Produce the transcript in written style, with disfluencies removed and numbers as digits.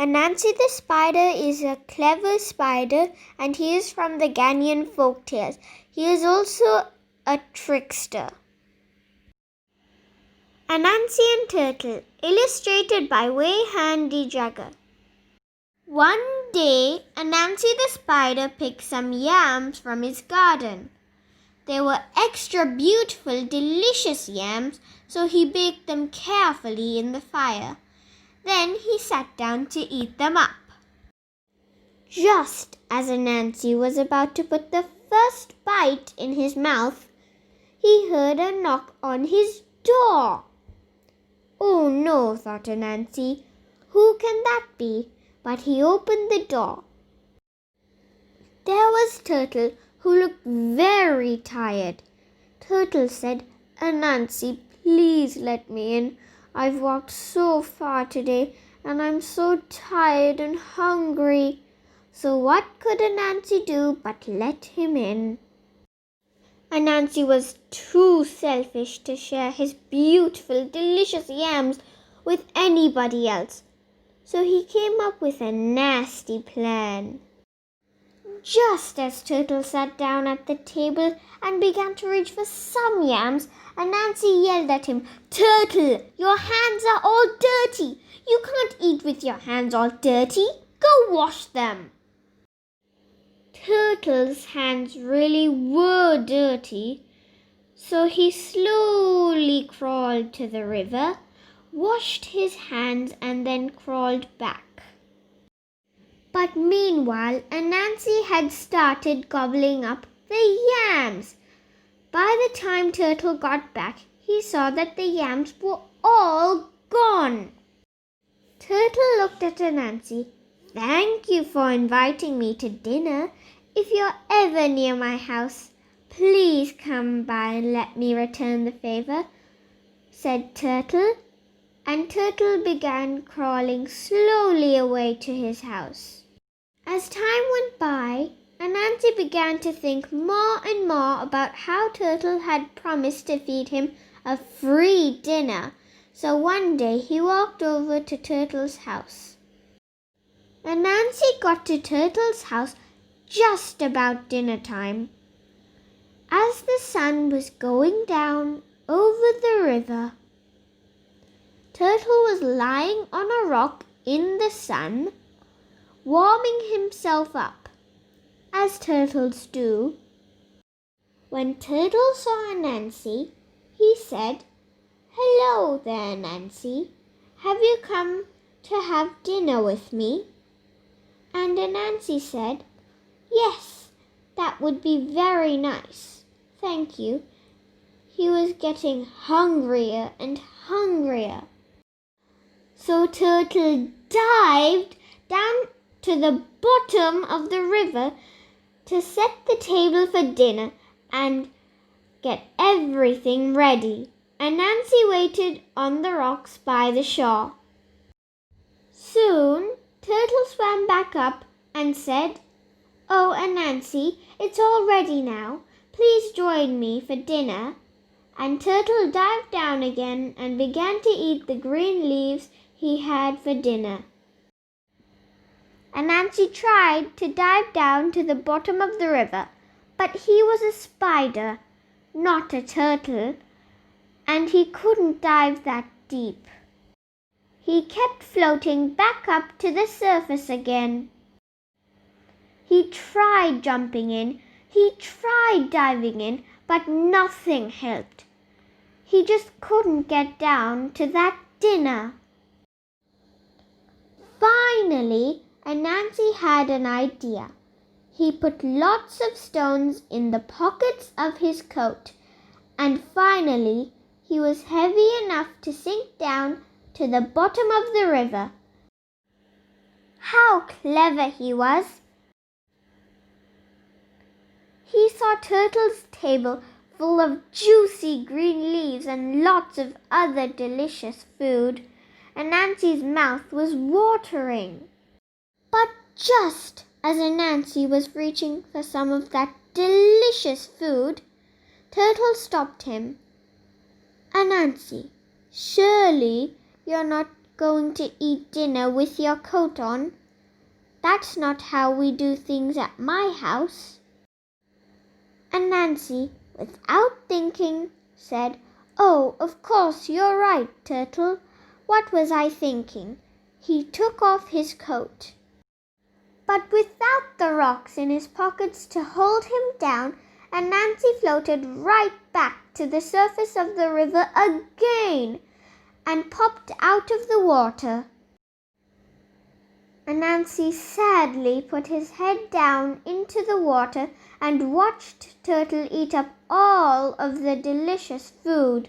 Anansi the Spider is a clever spider and he is from the Ghanaian folktales. He is also a trickster. Anansi and Turtle, illustrated by Wiehan de Jager. One day, Anansi the Spider picked some yams from his garden. They were extra beautiful, delicious yams, so he baked them carefully in the fire. Then he sat down to eat them up. Just as Anansi was about to put the first bite in his mouth, he heard a knock on his door. Oh no, thought Anansi, who can that be? But he opened the door. There was Turtle, who looked very tired. Turtle said, Anansi, please let me in. I've walked so far today and I'm so tired and hungry. So what could Anansi do but let him in? Anansi was too selfish to share his beautiful, delicious yams with anybody else. So he came up with a nasty plan. Just as Turtle sat down at the table and began to reach for some yams, Anansi yelled at him, Turtle, your hands are all dirty. You can't eat with your hands all dirty. Go wash them. Turtle's hands really were dirty, so he slowly crawled to the river, washed his hands and then crawled back. But meanwhile, Anansi had started gobbling up the yams. By the time Turtle got back, he saw that the yams were all gone. Turtle looked at Anansi. Thank you for inviting me to dinner. If you're ever near my house, please come by and let me return the favor, said Turtle. And Turtle began crawling slowly away to his house. As time went by, Anansi began to think more and more about how Turtle had promised to feed him a free dinner. So one day he walked over to Turtle's house. Anansi got to Turtle's house just about dinner time. As the sun was going down over the river, Turtle was lying on a rock in the sun, warming himself up, as turtles do. When Turtle saw Anansi, he said, Hello there, Anansi. Have you come to have dinner with me? And Anansi said, Yes, that would be very nice. Thank you. He was getting hungrier and hungrier. So Turtle dived down to the bottom of the river to set the table for dinner and get everything ready. Anansi waited on the rocks by the shore. Soon, Turtle swam back up and said, Oh, Anansi, it's all ready now. Please join me for dinner. And Turtle dived down again and began to eat the green leaves he had for dinner. Anansi tried to dive down to the bottom of the river, but he was a spider, not a turtle, and he couldn't dive that deep. He kept floating back up to the surface again. He tried jumping in, he tried diving in, but nothing helped. He just couldn't get down to that dinner. Finally, Anansi had an idea. He put lots of stones in the pockets of his coat, and finally he was heavy enough to sink down to the bottom of the river. How clever he was! He saw Turtle's table full of juicy green leaves and lots of other delicious food. Anansi's mouth was watering. But just as Anansi was reaching for some of that delicious food, Turtle stopped him. Anansi, surely you're not going to eat dinner with your coat on. That's not how we do things at my house." Anansi, without thinking, said, "Oh, of course, you're right, Turtle. What was I thinking?" He took off his coat. But without the rocks in his pockets to hold him down, Anansi floated right back to the surface of the river again and popped out of the water. Anansi sadly put his head down into the water and watched Turtle eat up all of the delicious food.